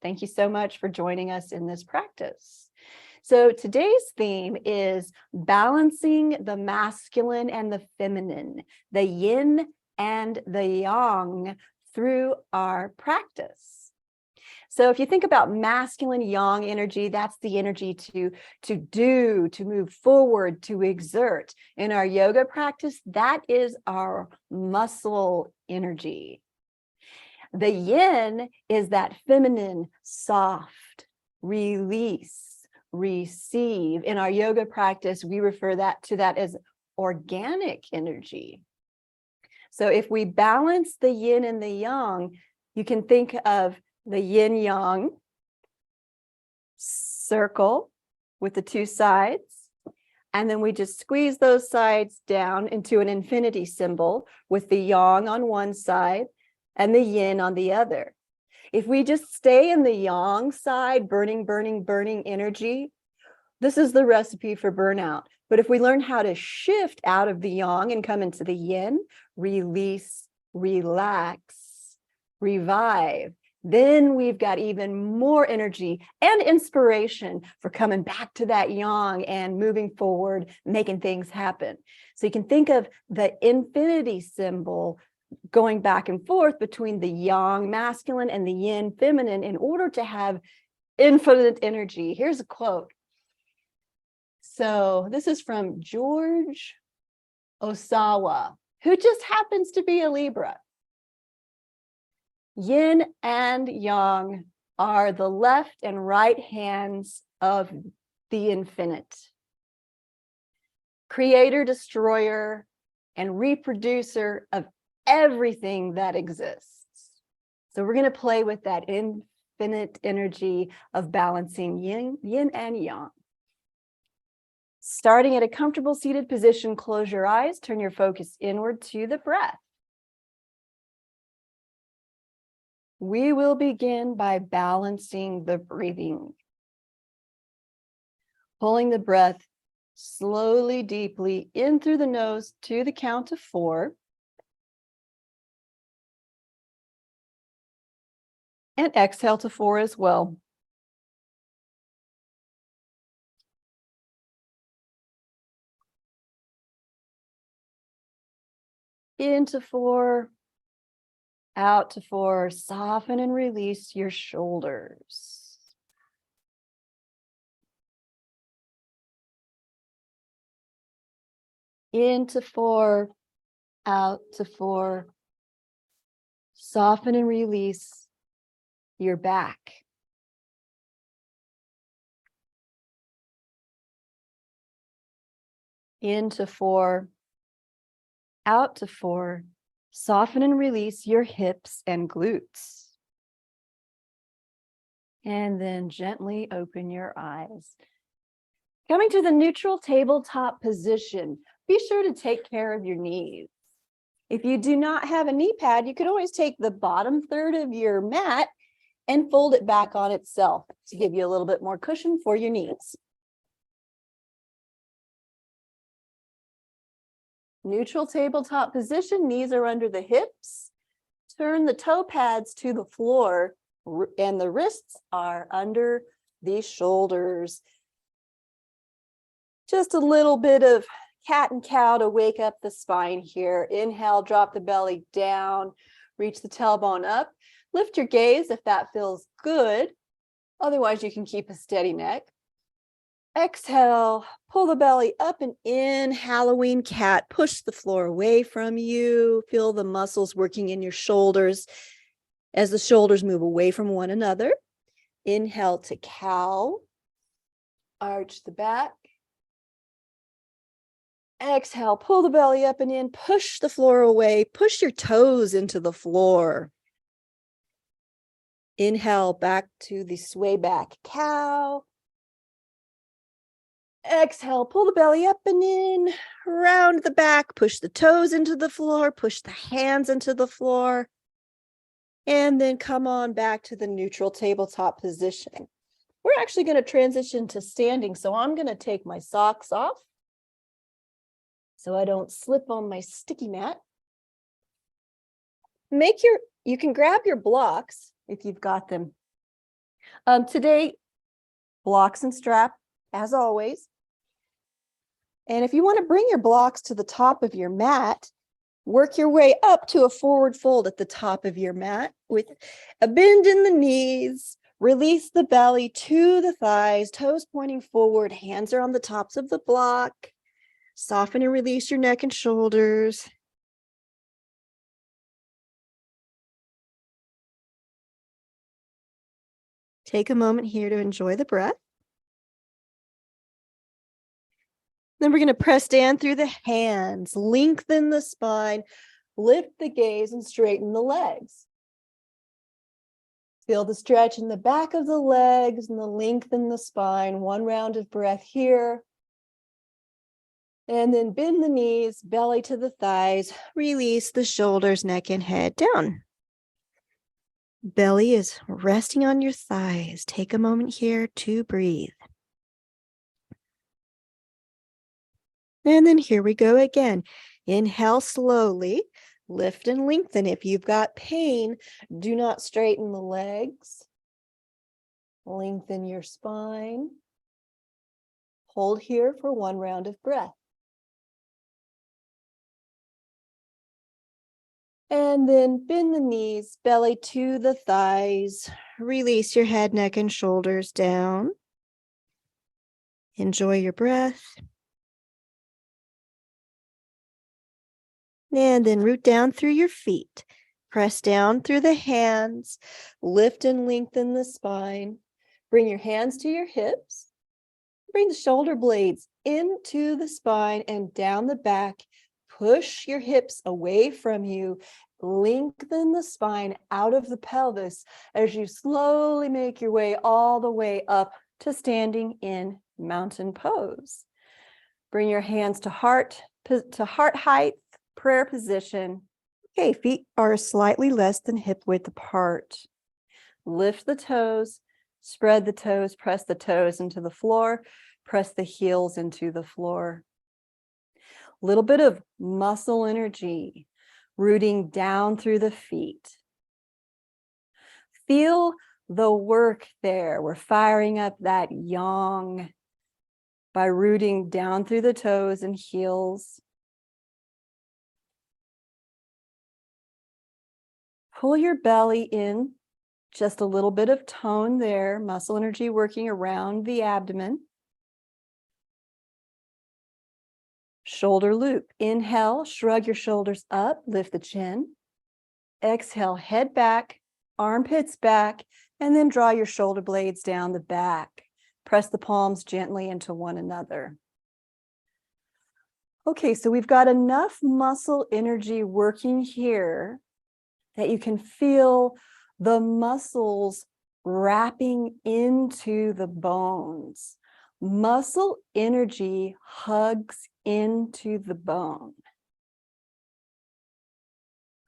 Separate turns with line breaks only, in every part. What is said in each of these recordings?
Thank you so much for joining us in this practice. So today's theme is balancing the masculine and the feminine, the yin and the yang through our practice. So if you think about masculine yang energy, that's the energy to do, to move forward, to exert. In our yoga practice, that is our muscle energy. The yin is that feminine, soft, release, receive. In our yoga practice, we refer to that as organic energy. So if we balance the yin and the yang, you can think of the yin yang circle with the two sides, and then we just squeeze those sides down into an infinity symbol with the yang on one side and the yin on the other. If we just stay in the yang side, burning energy, this is the recipe for burnout. But if we learn how to shift out of the yang and come into the yin, release, relax, revive, then we've got even more energy and inspiration for coming back to that yang and moving forward, making things happen. So you can think of the infinity symbol going back and forth between the yang masculine and the yin feminine in order to have infinite energy. Here's a quote. So this is from George Osawa, who just happens to be a Libra. Yin and yang are the left and right hands of the infinite. Creator, destroyer, and reproducer of everything that exists. So we're going to play with that infinite energy of balancing yin and yang. Starting at a comfortable seated position, close your eyes, turn your focus inward to the breath. We will begin by balancing the breathing. Pulling the breath slowly, deeply in through the nose to the count of 4. And exhale to 4 as well. Into 4, out to 4, soften and release your shoulders. Into 4, out to 4, soften and release your back. Into 4, out to 4, soften and release your hips and glutes. And then gently open your eyes. Coming to the neutral tabletop position, be sure to take care of your knees. If you do not have a knee pad, you can always take the bottom third of your mat and fold it back on itself to give you a little bit more cushion for your knees. Neutral tabletop position, knees are under the hips. Turn the toe pads to the floor and the wrists are under the shoulders. Just a little bit of cat and cow to wake up the spine here. Inhale, drop the belly down, reach the tailbone up. Lift your gaze if that feels good. Otherwise, you can keep a steady neck. Exhale, pull the belly up and in, Halloween cat. Push the floor away from you. Feel the muscles working in your shoulders as the shoulders move away from one another. Inhale to cow. Arch the back. Exhale, pull the belly up and in. Push the floor away. Push your toes into the floor. Inhale, back to the sway back cow. Exhale, pull the belly up and in, round the back, push the toes into the floor, push the hands into the floor, and then come on back to the neutral tabletop position. We're actually going to transition to standing, so I'm going to take my socks off so I don't slip on my sticky mat. You can grab your blocks if you've got them Today, blocks and strap, as always. And if you want to bring your blocks to the top of your mat, work your way up to a forward fold at the top of your mat with a bend in the knees. Release the belly to the thighs, toes pointing forward, hands are on the tops of the block. Soften and release your neck and shoulders. Take a moment here to enjoy the breath. Then we're going to press down through the hands, lengthen the spine, lift the gaze, and straighten the legs. Feel the stretch in the back of the legs and the lengthen the spine. One round of breath here. And then bend the knees, belly to the thighs. Release the shoulders, neck, and head down. Belly is resting on your thighs. Take a moment here to breathe. And then here we go again. Inhale slowly. Lift and lengthen. If you've got pain, do not straighten the legs. Lengthen your spine. Hold here for one round of breath. And then bend the knees, belly to the thighs. Release your head, neck, and shoulders down. Enjoy your breath. And then root down through your feet. Press down through the hands. Lift and lengthen the spine. Bring your hands to your hips. Bring the shoulder blades into the spine and down the back. Push your hips away from you. Lengthen the spine out of the pelvis as you slowly make your way all the way up to standing in mountain pose. Bring your hands to heart height, prayer position. Okay, feet are slightly less than hip width apart. Lift the toes, spread the toes, press the toes into the floor, press the heels into the floor. Little bit of muscle energy rooting down through the feet. Feel the work there. We're firing up that yang by rooting down through the toes and heels. Pull your belly in, just a little bit of tone there, muscle energy working around the abdomen. Shoulder loop. Inhale, shrug your shoulders up, lift the chin. Exhale, head back, armpits back, and then draw your shoulder blades down the back. Press the palms gently into one another. Okay, so we've got enough muscle energy working here that you can feel the muscles wrapping into the bones. Muscle energy hugs into the bone.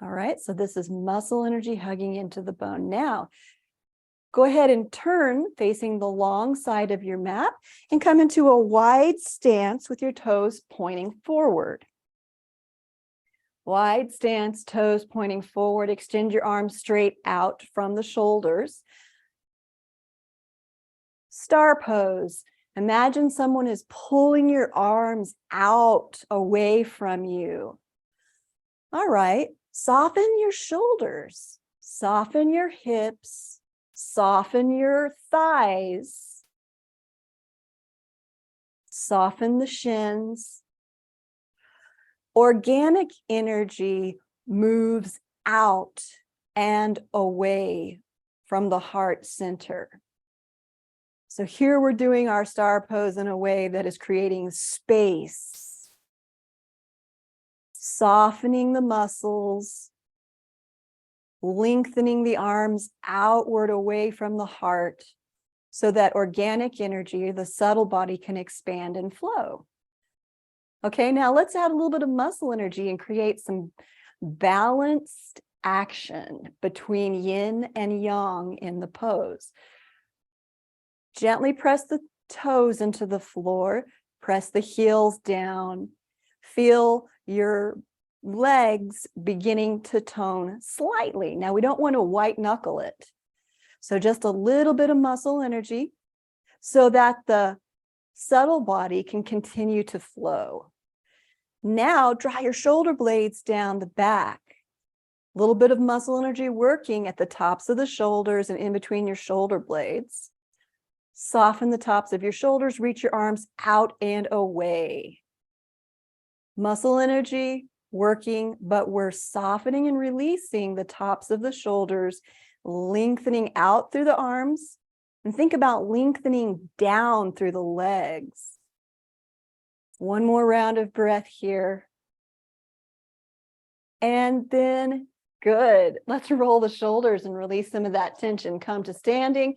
All right, so this is muscle energy hugging into the bone. Now, go ahead and turn facing the long side of your mat and come into a wide stance with your toes pointing forward. Wide stance, toes pointing forward. Extend your arms straight out from the shoulders. Star pose. Imagine someone is pulling your arms out away from you. All right, soften your shoulders, soften your hips, soften your thighs, soften the shins. Organic energy moves out and away from the heart center. So here we're doing our star pose in a way that is creating space, softening the muscles, lengthening the arms outward away from the heart so that organic energy, the subtle body, can expand and flow. Okay, now let's add a little bit of muscle energy and create some balanced action between yin and yang in the pose. Gently press the toes into the floor, press the heels down, feel your legs beginning to tone slightly. Now we don't want to white knuckle it. So just a little bit of muscle energy so that the subtle body can continue to flow. Now draw your shoulder blades down the back. A little bit of muscle energy working at the tops of the shoulders and in between your shoulder blades. Soften the tops of your shoulders, reach your arms out and away. Muscle energy working, but we're softening and releasing the tops of the shoulders, lengthening out through the arms, and think about lengthening down through the legs. One more round of breath here. And then, good. Let's roll the shoulders and release some of that tension. Come to standing.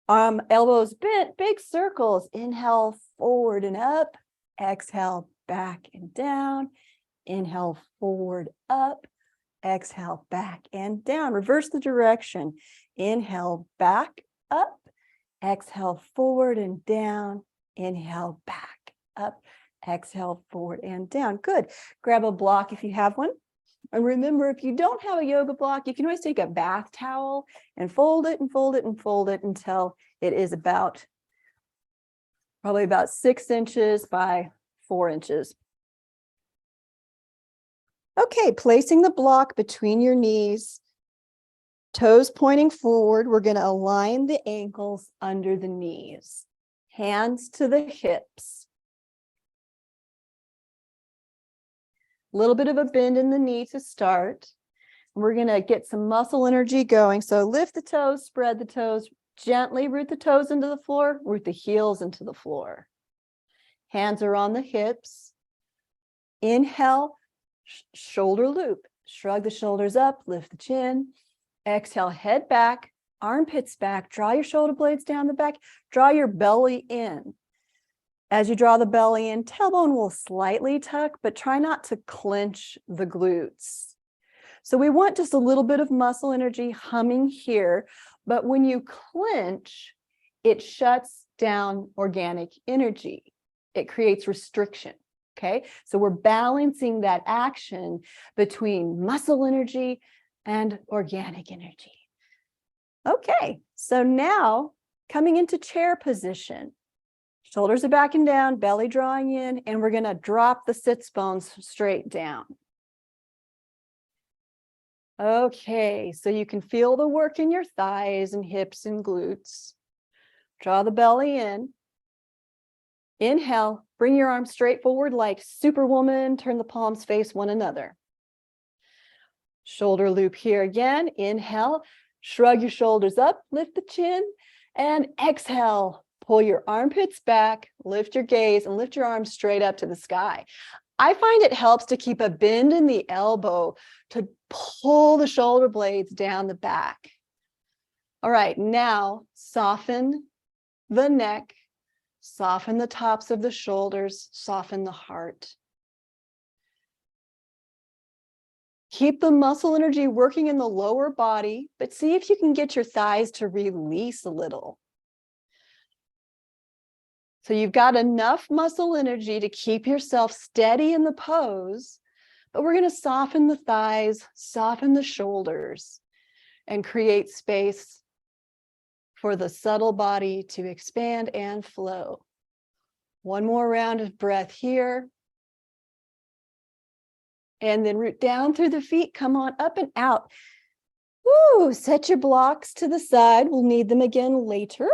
Elbows bent, big circles. Inhale, forward and up. Exhale, back and down. Inhale, forward, up. Exhale, back and down. Reverse the direction. Inhale, back, up. Exhale, forward and down. Inhale, back, up. Exhale, forward and down. Good. Grab a block if you have one. And remember, if you don't have a yoga block, you can always take a bath towel and fold it and fold it and fold it until it is probably about 6 inches by 4 inches. Okay, placing the block between your knees, toes pointing forward. We're going to align the ankles under the knees, hands to the hips. A little bit of a bend in the knee to start. We're going to get some muscle energy going. So lift the toes, spread the toes, gently root the toes into the floor, root the heels into the floor. Hands are on the hips. Inhale, shoulder loop. Shrug the shoulders up, lift the chin. Exhale, head back, armpits back. Draw your shoulder blades down the back. Draw your belly in. As you draw the belly in, tailbone will slightly tuck, but try not to clench the glutes. So we want just a little bit of muscle energy humming here, but when you clench, it shuts down organic energy. It creates restriction, okay? So we're balancing that action between muscle energy and organic energy. Okay, so now coming into chair position. Shoulders are back and down, belly drawing in, and we're going to drop the sits bones straight down. Okay, so you can feel the work in your thighs and hips and glutes. Draw the belly in. Inhale, bring your arms straight forward like Superwoman. Turn the palms face one another. Shoulder loop here again. Inhale, shrug your shoulders up, lift the chin, and exhale. Pull your armpits back, lift your gaze, and lift your arms straight up to the sky. I find it helps to keep a bend in the elbow to pull the shoulder blades down the back. All right, now soften the neck, soften the tops of the shoulders, soften the heart. Keep the muscle energy working in the lower body, but see if you can get your thighs to release a little. So you've got enough muscle energy to keep yourself steady in the pose, but we're going to soften the thighs, soften the shoulders, and create space for the subtle body to expand and flow. One more round of breath here. And then root down through the feet, come on up and out. Woo, set your blocks to the side. We'll need them again later.